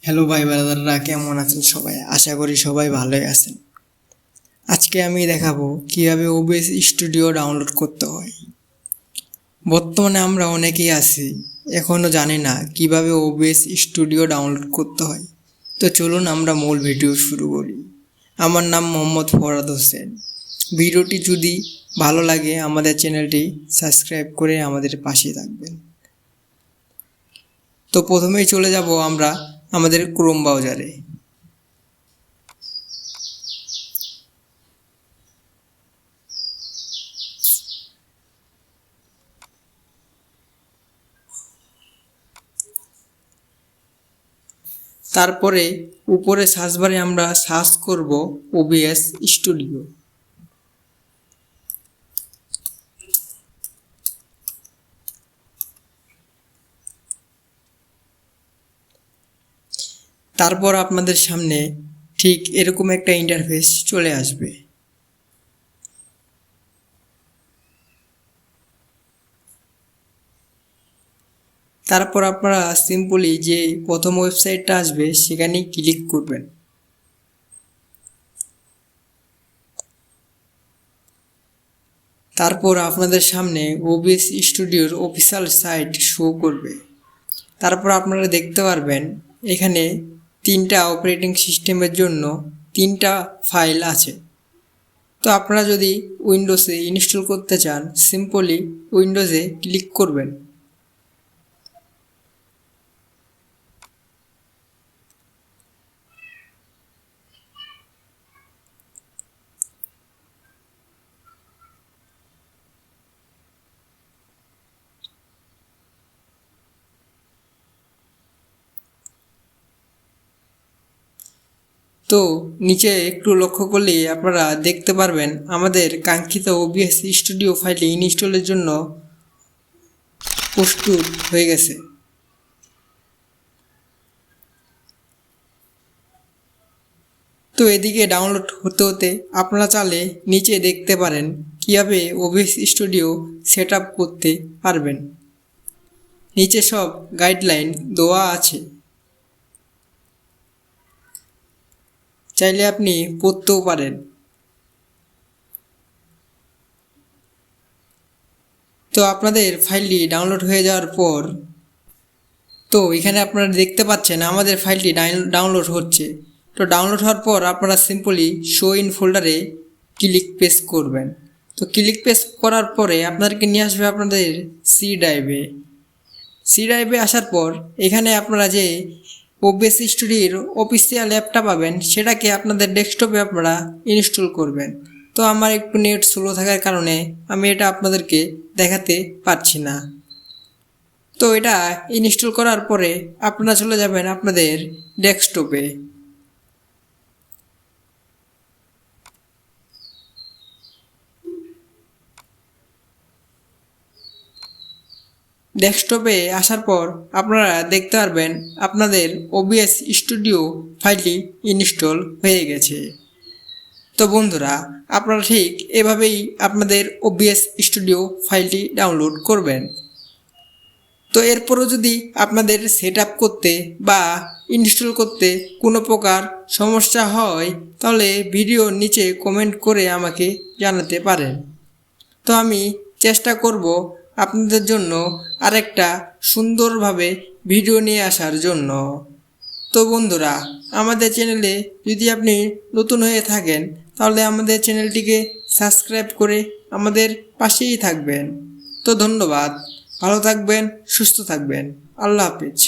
Hello ভাই ব্রাদাররা, কেমন আছেন সবাই? আশা করি সবাই ভালোই আছেন। আজকে আমি দেখাবো কিভাবে ওবিএস স্টুডিও ডাউনলোড করতে হয়। বর্তমানে আমরা অনেকেই আছি এখনও জানি না কিভাবে ওবিএস স্টুডিও ডাউনলোড করতে হয়। তো চলুন আমরা মূল ভিডিও শুরু করি। আমার নাম মোহাম্মদ ফরহাদ হোসেন। ভিডিওটি যদি ভালো লাগে আমাদের চ্যানেলটি সাবস্ক্রাইব করে আমাদের পাশে থাকবেন। তো প্রথমেই চলে যাব আমরা আমাদের ক্রোম ব্রাউজারে। তারপরে উপরে সার্চ বারে আমরা সার্চ করব ওবিএস স্টুডিও। তারপর আপনাদের সামনে ঠিক এরকম একটা ইন্টারফেস চলে আসবে। তারপর আপনারা সিম্পলি যে প্রথম ওয়েবসাইটটা আসবে সেখানে ক্লিক করবেন। তারপর আপনাদের সামনে ওবিএস স্টুডিওর অফিসিয়াল সাইট শো করবে। তারপর আপনারা দেখতে পারবেন এখানে 3টা অপারেটিং সিস্টেমের জন্য 3টা ফাইল আছে। তো আপনারা যদি উইন্ডোজে ইনস্টল করতে চান সিম্পলি উইন্ডোজে ক্লিক করবেন। তো নিচে একটু লক্ষ্য করলে আপনারা দেখতে পারবেন আমাদের কাঙ্ক্ষিত ওবিএস স্টুডিও ফাইলটি ইনস্টলের জন্য প্রস্তুত হয়ে গেছে। তো এদিকে ডাউনলোড হতে হতে আপনারা চাইলে নিচে দেখতে পারেন কীভাবে ওবিএস স্টুডিও সেট আপ করতে পারবেন। নিচে সব গাইডলাইন দেওয়া আছে, চাইলে আপনি পড়তেও পারেন। তো আপনাদের ফাইলটি ডাউনলোড হয়ে যাওয়ার পর তো এখানে আপনারা দেখতে পাচ্ছেন আমাদের ফাইলটি ডাউনলোড হচ্ছে। তো ডাউনলোড হওয়ার পর আপনারা সিম্পলি শো ইন ফোল্ডারে ক্লিক প্রেস করবেন। তো ক্লিক প্রেস করার পরে আপনাদেরকে নিয়ে আসবে আপনাদের সি ড্রাইভে আসার পর এখানে আপনারা যে ওবিএস স্টুডিওর অফিসিয়াল অ্যাপটা পাবেন সেটাকে আপনাদের ডেস্কটপে আপনারা ইনস্টল করবেন। তো আমার একটু নেট স্লো থাকার কারণে আমি এটা আপনাদেরকে দেখাতে পারছি না। তো এটা ইনস্টল করার পরে আপনারা চলে যাবেন আপনাদের ডেস্কটপে। ডেস্কটপে আসার পর আপনারা দেখতে পারবেন আপনাদের ওবিএস স্টুডিও ফাইলটি ইনস্টল হয়ে গেছে। তো বন্ধুরা, আপনারা ঠিক এভাবেই আপনাদের ওবিএস স্টুডিও ফাইলটি ডাউনলোড করবেন। তো এরপরও যদি আপনাদের সেট আপ করতে বা ইনস্টল করতে কোনো প্রকার সমস্যা হয় তাহলে ভিডিওর নিচে কমেন্ট করে আমাকে জানাতে পারেন। তো আমি চেষ্টা করব আপনাদের জন্য আরেকটা সুন্দরভাবে ভিডিও নিয়ে আসার জন্য। তো বন্ধুরা, আমাদের চ্যানেলে যদি আপনি নতুন হয়ে থাকেন তাহলে আমাদের চ্যানেলটিকে সাবস্ক্রাইব করে আমাদের পাশেই থাকবেন। তো ধন্যবাদ, ভালো থাকবেন, সুস্থ থাকবেন, আল্লাহ হাফেজ।